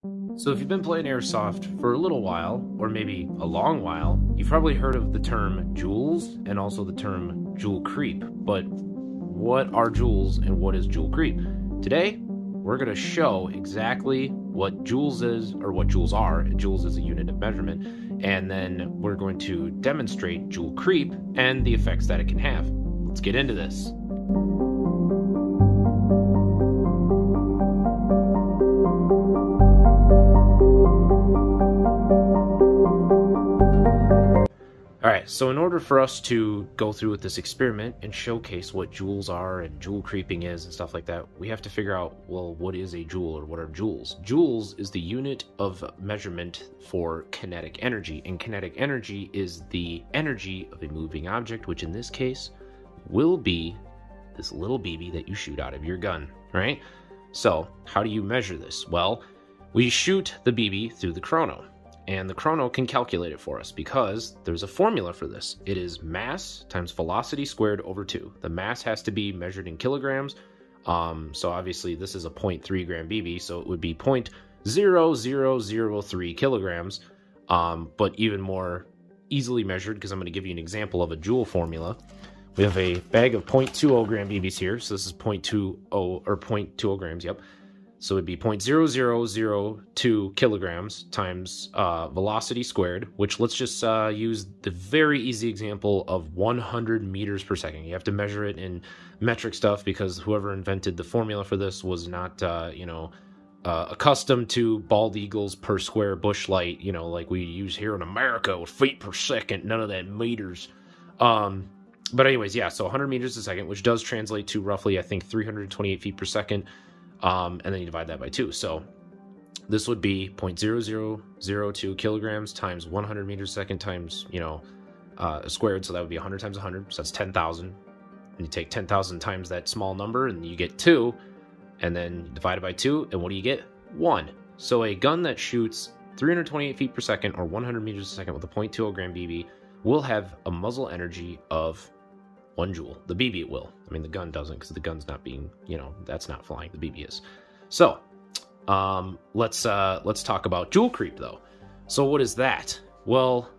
So if you've been playing Airsoft for a little while, or maybe a long while, you've probably heard of the term joules and also the term joule creep. But what are joules and what is joule creep? Today, we're going to show exactly what joules is, or what joules are. Joules is a unit of measurement. And then we're going to demonstrate joule creep and the effects that it can have. Let's get into this. Alright, so in order for us to go through with this experiment and showcase what joules are and joule creeping is and stuff like that, we have to figure out, well, what is a joule or what are joules? Joules is the unit of measurement for kinetic energy, and kinetic energy is the energy of a moving object, which in this case will be this little BB that you shoot out of your gun, right? So, how do you measure this? Well, we shoot the BB through the chrono. And the chrono can calculate it for us because there's a formula for this. It is mass times velocity squared over 2. The mass has to be measured in kilograms. So obviously this is a 0.3 gram BB, so it would be 0.0003 kilograms. But even more easily measured, because I'm going to give you an example of a joule formula. We have a bag of 0.20 gram BBs here. So this is 0.20 or 0.20 grams, yep. So it'd be 0.0002 kilograms times velocity squared, which let's just use the very easy example of 100 meters per second. You have to measure it in metric stuff because whoever invented the formula for this was not, accustomed to bald eagles per square bush light, like we use here in America with feet per second, none of that meters. But anyways, yeah, so 100 meters a second, which does translate to roughly, I think, 328 feet per second. And then you divide that by 2. So this would be 0.0002 kilograms times 100 meters a second times, squared. So that would be 100 times 100. So that's 10,000. And you take 10,000 times that small number and you get 2. And then divide it by 2. And what do you get? 1. So a gun that shoots 328 feet per second or 100 meters a second with a 0.20 gram BB will have a muzzle energy of 1 joule. The BB will. I mean, the gun doesn't because the gun's not being, that's not flying. The BB is. So, let's talk about joule creep though. So what is that? Well,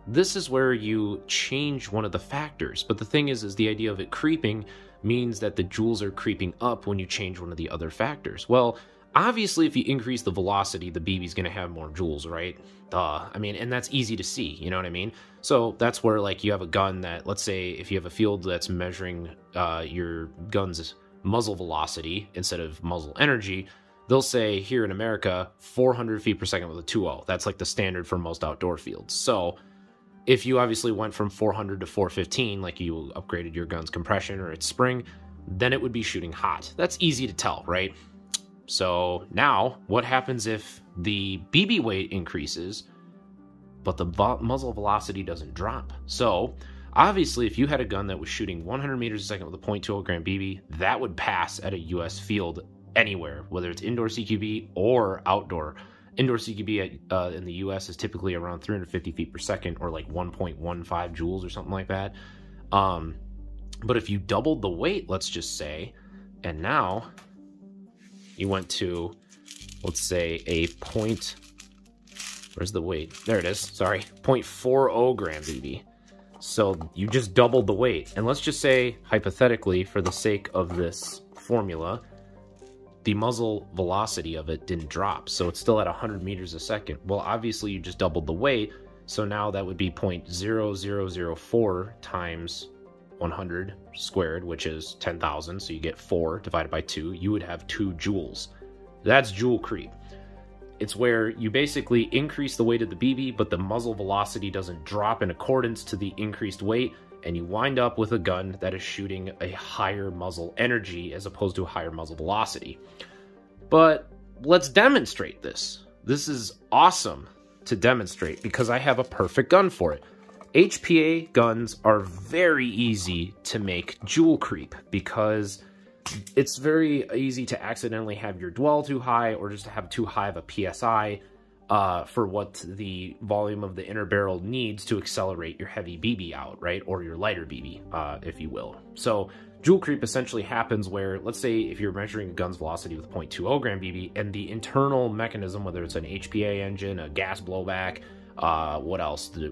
this is where you change one of the factors. But the thing is the idea of it creeping means that the joules are creeping up when you change one of the other factors. Well, obviously, if you increase the velocity, the BB's going to have more joules, right? Duh. I mean, and that's easy to see, you know what I mean? So that's where, like, you have a gun that, let's say, if you have a field that's measuring your gun's muzzle velocity instead of muzzle energy, they'll say here in America, 400 feet per second with a 2.0. That's like the standard for most outdoor fields. So if you obviously went from 400 to 415, like you upgraded your gun's compression or its spring, then it would be shooting hot. That's easy to tell, right? So now, what happens if the BB weight increases, but the muzzle velocity doesn't drop? So, obviously, if you had a gun that was shooting 100 meters a second with a 0.20 gram BB, that would pass at a US field anywhere, whether it's indoor CQB or outdoor. Indoor CQB in the US is typically around 350 feet per second, or like 1.15 joules or something like that. But if you doubled the weight, let's just say, and now you went to, let's say, a where's the weight? There it is, sorry, 0.40 gram BB. So you just doubled the weight. And let's just say, hypothetically, for the sake of this formula, the muzzle velocity of it didn't drop. So it's still at 100 meters a second. Well, obviously, you just doubled the weight. So now that would be 0.0004 times 100 squared, which is 10,000, so you get 4 divided by 2, you would have 2 joules. That's joule creep. It's where you basically increase the weight of the BB, but the muzzle velocity doesn't drop in accordance to the increased weight, and you wind up with a gun that is shooting a higher muzzle energy as opposed to a higher muzzle velocity. But let's demonstrate this. This is awesome to demonstrate because I have a perfect gun for it. HPA guns are very easy to make joule creep because it's very easy to accidentally have your dwell too high or just to have too high of a PSI for what the volume of the inner barrel needs to accelerate your heavy BB out, right? Or your lighter BB, if you will. So Joule creep essentially happens where, let's say if you're measuring a gun's velocity with 0.20 gram BB, and the internal mechanism, whether it's an HPA engine, a gas blowback, what else, an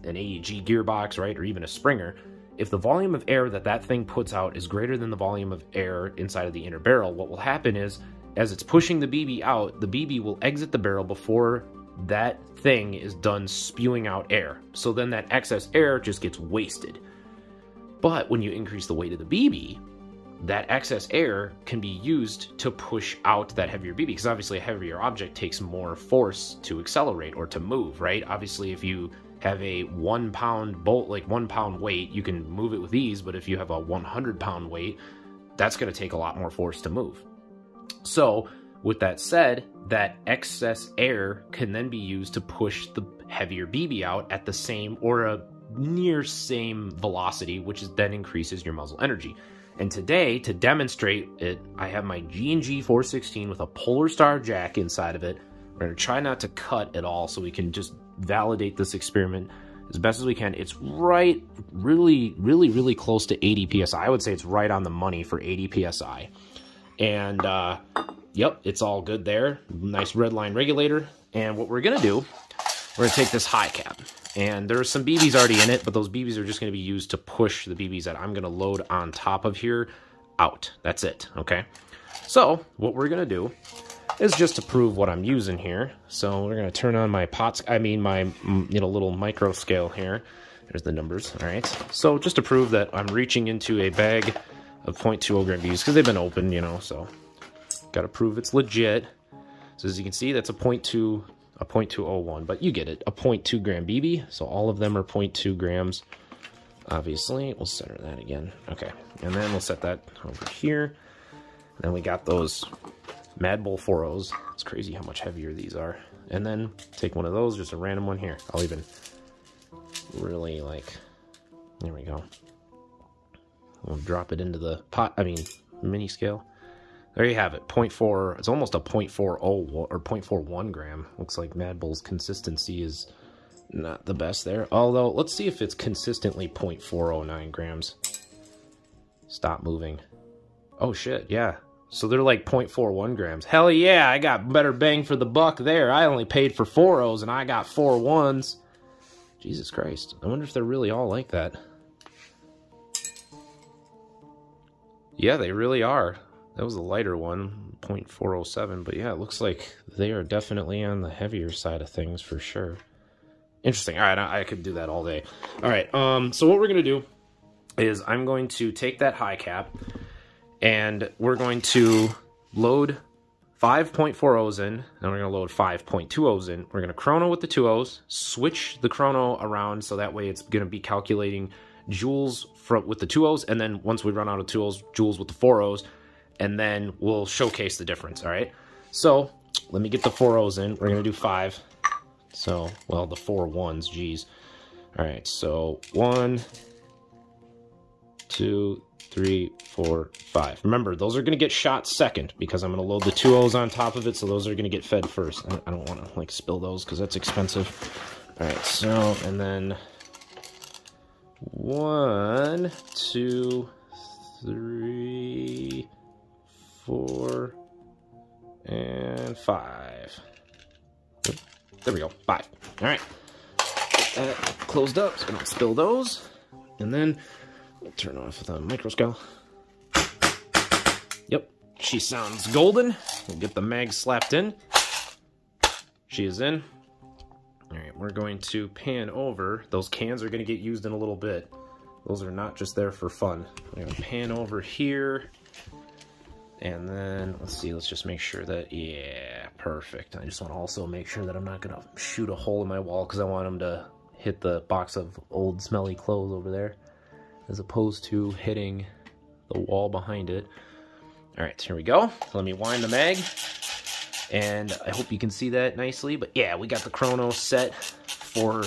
AEG gearbox, right, or even a Springer, if the volume of air that thing puts out is greater than the volume of air inside of the inner barrel, what will happen is, as it's pushing the BB out, the BB will exit the barrel before that thing is done spewing out air. So then that excess air just gets wasted. But when you increase the weight of the BB, that excess air can be used to push out that heavier BB, because obviously a heavier object takes more force to accelerate or to move, right? Obviously, if you have a 1 pound bolt, like 1 pound weight, you can move it with ease, but if you have a 100 pound weight, that's going to take a lot more force to move. So with that said, that excess air can then be used to push the heavier BB out at the same or a near same velocity, which then increases your muzzle energy. And today, to demonstrate it, I have my G&G 416 with a Polar Star jack inside of it. We're going to try not to cut at all so we can just validate this experiment as best as we can. It's really close to 80 PSI. I would say it's right on the money for 80 PSI. And, yep, it's all good there. Nice red line regulator. And what we're going to do, we're going to take this high cap. And there's some BBs already in it, but those BBs are just going to be used to push the BBs that I'm going to load on top of here out. That's it, okay? So what we're going to do is just to prove what I'm using here. So we're going to turn on my my little micro scale here. There's the numbers, all right? So just to prove that I'm reaching into a bag of 0.20 gram BBs, because they've been open, you know, so got to prove it's legit. So as you can see, that's a 0.201, but you get it, a 0.2 gram BB. So all of them are 0.2 grams. Obviously, we'll center that again. Okay, and then we'll set that over here. Then we got those Mad Bull 4.0s. It's crazy how much heavier these are. And then take one of those, just a random one here. I'll even really there we go. We'll drop it into the mini scale. There you have it, 0.4, it's almost a 0.40 or 0.41 gram. Looks like Mad Bull's consistency is not the best there. Although, let's see if it's consistently 0.409 grams. Stop moving. Oh shit, yeah. So they're like 0.41 grams. Hell yeah, I got better bang for the buck there. I only paid for 4.0s and I got 4.1s. Jesus Christ, I wonder if they're really all like that. Yeah, they really are. That was a lighter one, 0.407, but yeah, it looks like they are definitely on the heavier side of things for sure. Interesting. All right, I could do that all day. All right, so what we're going to do is I'm going to take that high cap, and we're going to load 5.40s in, and we're going to load 5.20s in. We're going to chrono with the 2.0s, switch the chrono around so that way it's going to be calculating joules with the 2.0s, and then once we run out of 2.0s, joules with the 4.0s, and then we'll showcase the difference, all right? So let me get the 4.0s in. We're going to do 5. So, well, the 4.1s, geez. All right, so 1, 2, 3, 4, 5. Remember, those are going to get shot second because I'm going to load the 2.0s on top of it, so those are going to get fed first. I don't want to, spill those because that's expensive. All right, so, and then 1, 2, 3, 4, and 5. There we go, 5. All right, that closed up so I don't spill those. And then we'll turn off the microscope. Yep, she sounds golden. We'll get the mag slapped in. She is in. All right, we're going to pan over. Those cans are going to get used in a little bit. Those are not just there for fun. I'm going to pan over here. And then, let's see, let's just make sure that, yeah, perfect. I just want to also make sure that I'm not going to shoot a hole in my wall because I want them to hit the box of old smelly clothes over there as opposed to hitting the wall behind it. All right, here we go. Let me wind the mag. And I hope you can see that nicely. But yeah, we got the chrono set for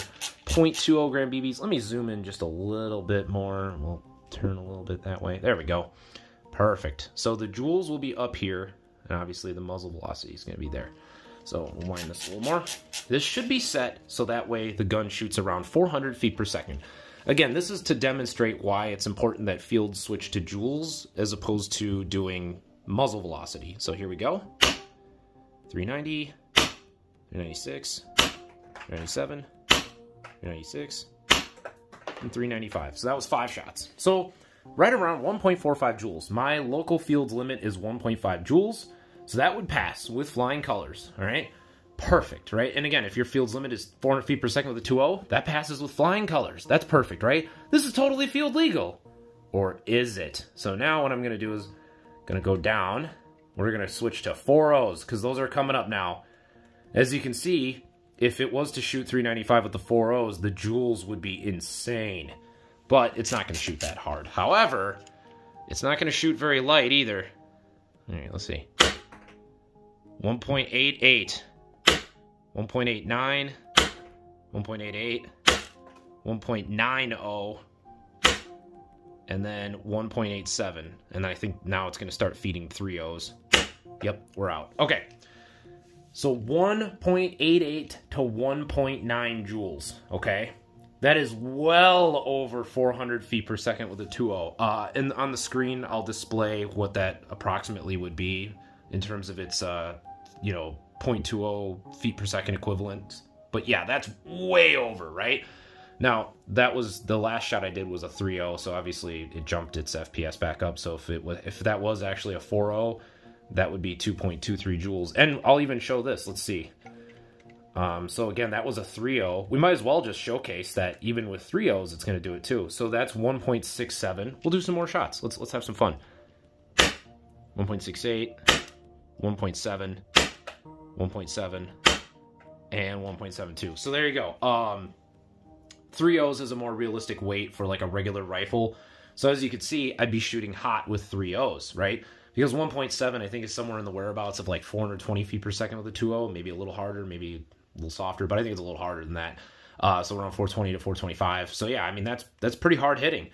0.20 gram BBs. Let me zoom in just a little bit more. We'll turn a little bit that way. There we go. Perfect. So the joules will be up here, and obviously the muzzle velocity is going to be there. So we'll wind this a little more. This should be set so that way the gun shoots around 400 feet per second. again, this is to demonstrate why it's important that fields switch to joules as opposed to doing muzzle velocity. So here we go. 390, 396, 397, 396, and 395. So that was 5 shots. So right around 1.45 joules. My local field's limit is 1.5 joules. So that would pass with flying colors, all right? Perfect, right? And again, if your field's limit is 400 feet per second with a 2.0, that passes with flying colors. That's perfect, right? This is totally field legal. Or is it? So now what I'm going to do is going to go down. We're going to switch to 4.0s because those are coming up now. As you can see, if it was to shoot 395 with the 4.0s, the joules would be insane. But it's not going to shoot that hard. However, it's not going to shoot very light either. All right, let's see. 1.88, 1.89, 1.88, 1.90, and then 1.87. And I think now it's going to start feeding 3.0s. Yep, we're out. Okay. So 1.88 to 1.9 joules, okay? That is well over 400 feet per second with a 2.0. And on the screen, I'll display what that approximately would be in terms of its, 0.20 feet per second equivalent. But yeah, that's way over, right? Now, that was the last shot I did was a 3.0, so obviously it jumped its FPS back up. So if that was actually a 4.0, that would be 2.23 joules. And I'll even show this. Let's see. So again, that was a 3.0. We might as well just showcase that even with 3.0s, it's going to do it too. So that's 1.67. We'll do some more shots. Let's have some fun. 1.68, 1.7, 1.7, and 1.72. So there you go. 3.0s is a more realistic weight for like a regular rifle. So as you can see, I'd be shooting hot with 3.0s, right? Because 1.7, I think, is somewhere in the whereabouts of like 420 feet per second with a 2.0, maybe a little harder, maybe a little softer, but I think it's a little harder than that. So around 420 to 425. So yeah, I mean, that's pretty hard hitting.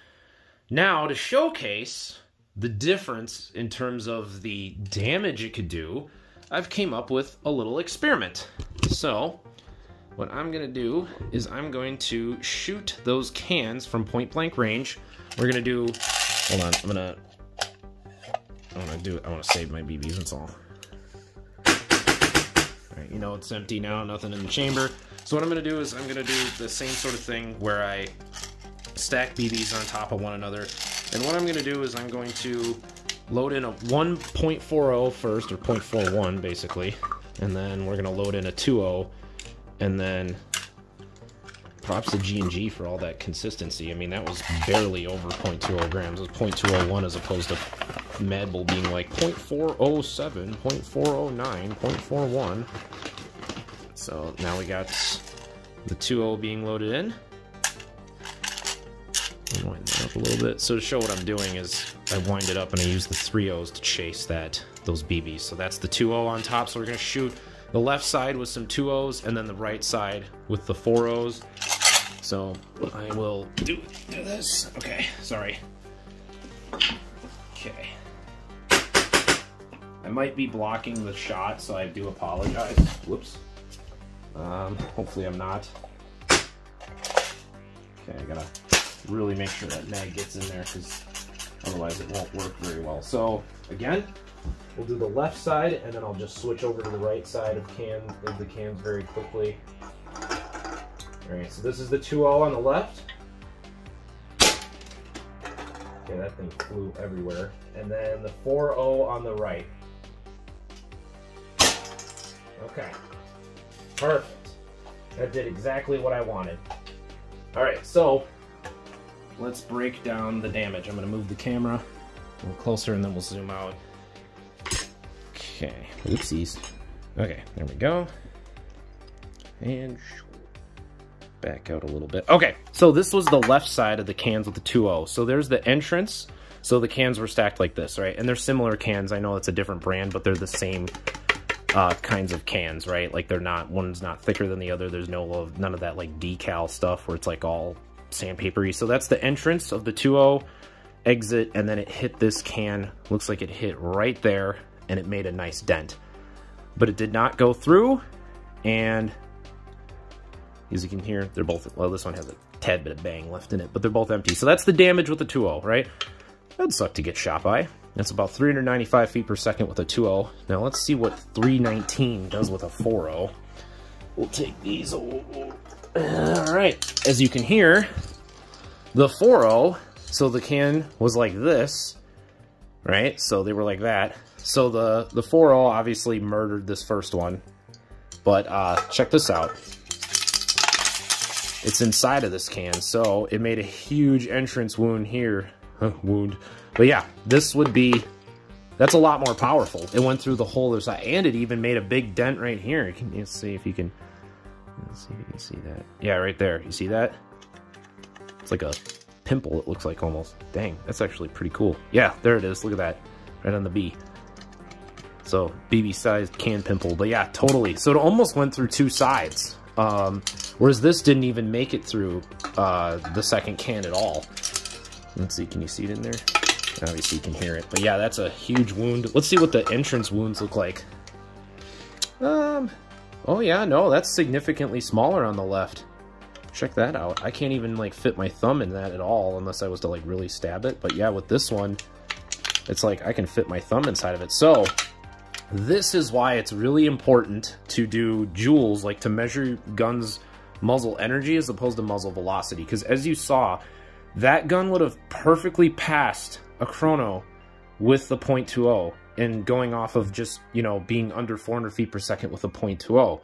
Now, to showcase the difference in terms of the damage it could do, I've came up with a little experiment. So what I'm going to do is I'm going to shoot those cans from point blank range. We're going to do, hold on, I want to save my BBs, that's all. Alright, you know it's empty now, nothing in the chamber. So what I'm going to do is I'm going to do the same sort of thing where I stack BBs on top of one another. And what I'm going to do is I'm going to load in a 1.40 first, or 0.41 basically. And then we're going to load in a 2.0. And then props to G&G for all that consistency. I mean, that was barely over 0.20 grams. It was 0.201 as opposed to Mad Bull being like 0.407, 0.409, 0.41. So now we got the 2.0 being loaded in. I'll wind that up a little bit. So to show what I'm doing is I wind it up and I use the 3.0s to chase those BBs. So that's the 2.0 on top. So we're going to shoot the left side with some 2.0s and then the right side with the 4.0s. So I will do this. Okay, sorry. Okay. I might be blocking the shot, so I do apologize. Whoops. Hopefully I'm not. Okay, I gotta really make sure that mag gets in there because otherwise it won't work very well. So again, we'll do the left side and then I'll just switch over to the right side of the cans very quickly. Alright, so this is the 2.0 on the left. Okay, that thing flew everywhere. And then the 4.0 on the right. Okay, perfect. That did exactly what I wanted. Alright, so let's break down the damage. I'm going to move the camera a little closer and then we'll zoom out. Okay, oopsies. Okay, there we go. And back out a little bit. Okay, so this was the left side of the cans with the 2.0. So there's the entrance. So the cans were stacked like this, right? And they're similar cans. I know it's a different brand, but they're the same kinds of cans, right? Like they're not, one's not thicker than the other. There's none of that like decal stuff where it's like all sandpapery. So that's the entrance of the 2.0 exit, and then it hit this can. Looks like it hit right there, and it made a nice dent. But it did not go through, and As you can hear, they're both, well, this one has a tad bit of bang left in it, but they're both empty. So that's the damage with the 2.0, right? That'd suck to get shot by. That's about 395 feet per second with a 2.0. Now let's see what 319 does with a 4.0. We'll take these. Alright, as you can hear, the 4.0, so the can was like this, right? So they were like that. So the 4.0 obviously murdered this first one. But check this out. It's inside of this can, so it made a huge entrance wound here. But yeah, this would be, that's a lot more powerful. It went through the whole other side, and it even made a big dent right here. Let's see if you can, let's see if you can see that. Yeah, right there. You see that? It's like a pimple, it looks like almost. Dang, that's actually pretty cool. Yeah, there it is. Look at that. Right on the B. So, BB-sized can pimple. But yeah, totally. So it almost went through two sides. Whereas this didn't even make it through the second can at all. Let's see, can you see it in there? Obviously you can hear it. But yeah, that's a huge wound. Let's see what the entrance wounds look like. Oh yeah, no, that's significantly smaller on the left. Check that out. I can't even like fit my thumb in that at all unless I was to like really stab it. But yeah, with this one, it's like I can fit my thumb inside of it. So this is why it's really important to do joules, like to measure guns' muzzle energy as opposed to muzzle velocity. Because as you saw, that gun would have perfectly passed a chrono with the .20 and going off of just, you know, being under 400 feet per second with a .20.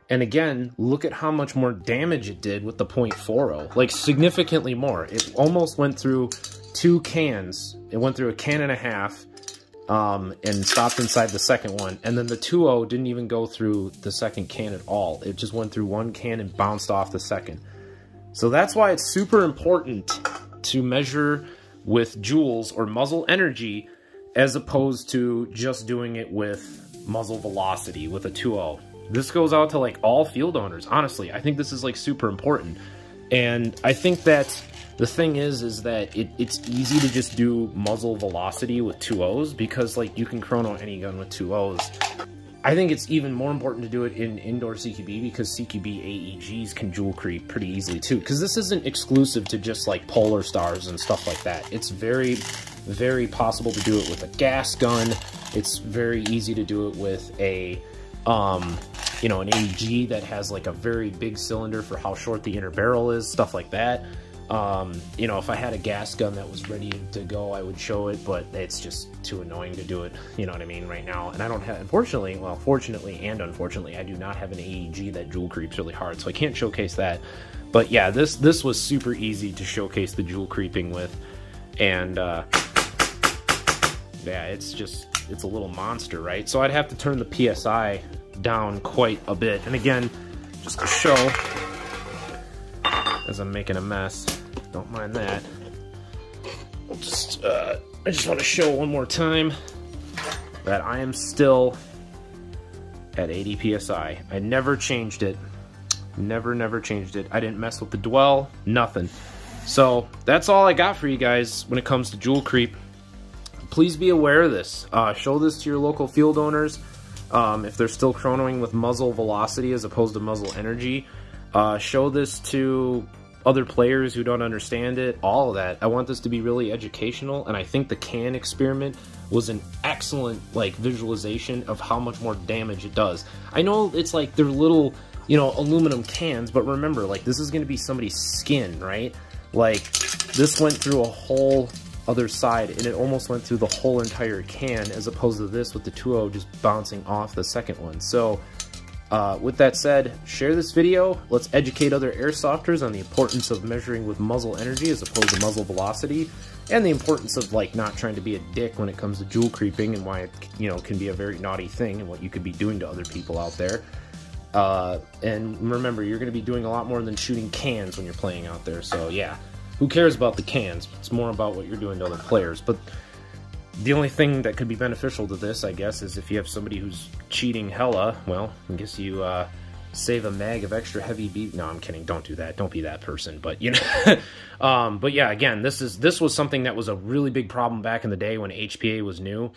And again, look at how much more damage it did with the .40, like significantly more. It almost went through two cans. It went through a can and a half. And stopped inside the second one, and then the 2.0 didn't even go through the second can at all. It just went through one can and bounced off the second. So that's why it's super important to measure with joules or muzzle energy as opposed to just doing it with muzzle velocity with a 2.0. This goes out to like all field owners, honestly. I think this is like super important. And I think that the thing is that it's easy to just do muzzle velocity with 2.0s because like you can chrono any gun with 2.0s. I think it's even more important to do it in indoor CQB because CQB AEGs can Joule creep pretty easily too. Because this isn't exclusive to just like Polar Stars and stuff like that. It's very, very possible to do it with a gas gun. It's very easy to do it with a, you know, an AEG that has like a very big cylinder for how short the inner barrel is, stuff like that. You know, if I had a gas gun that was ready to go, I would show it, but it's just too annoying to do it, you know what I mean, right now. And I don't have, unfortunately, well, fortunately and unfortunately, I do not have an AEG that Joule creeps really hard, so I can't showcase that. But yeah, this was super easy to showcase the Joule creeping with, and yeah, it's a little monster, right? So I'd have to turn the PSI down quite a bit, and again, just to show, as I'm making a mess, don't mind that. We'll just, I just want to show one more time that I am still at 80 PSI. I never changed it. Never changed it. I didn't mess with the dwell, nothing. So that's all I got for you guys when it comes to Joule creep. Please be aware of this. Show this to your local field owners. If they're still chronoing with muzzle velocity as opposed to muzzle energy. Show this to other players who don't understand it, all of that. I want this to be really educational, and I think the can experiment was an excellent like visualization of how much more damage it does. I know it's like they're little, you know, aluminum cans, but remember, like, this is going to be somebody's skin, right? Like, this went through a whole other side, and it almost went through the whole entire can, as opposed to this with the 2.0 just bouncing off the second one. So with that said, share this video. Let's educate other airsofters on the importance of measuring with muzzle energy as opposed to muzzle velocity, and the importance of like not trying to be a dick when it comes to Joule creeping and why it, you know, can be a very naughty thing and what you could be doing to other people out there. And remember, you're going to be doing a lot more than shooting cans when you're playing out there. So yeah, who cares about the cans? It's more about what you're doing to other players. But the only thing that could be beneficial to this, I guess, is if you have somebody who's cheating hella, well, I guess you save a mag of extra heavy No, I'm kidding. Don't do that. Don't be that person. But you know, but yeah, again, this was something that was a really big problem back in the day when HPA was new,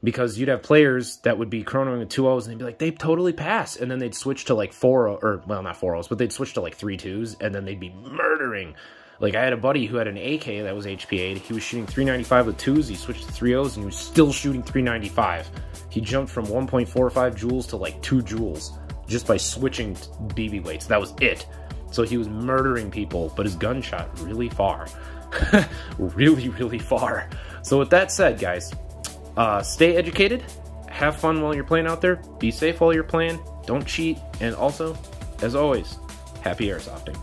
because you'd have players that would be chronoing with 2.0s and they'd be like, they totally pass, and then they'd switch to like 4.0, or well, not 4.0s, but they'd switch to like 3.2s, and then they'd be murdering. Like, I had a buddy who had an AK that was HPA'd. He was shooting 395 with 2s. He switched to 3.0s, and he was still shooting 395. He jumped from 1.45 joules to like 2 joules just by switching BB weights. That was it. So he was murdering people, but his gun shot really far. Really, really far. So with that said, guys, stay educated. Have fun while you're playing out there. Be safe while you're playing. Don't cheat. And also, as always, happy airsofting.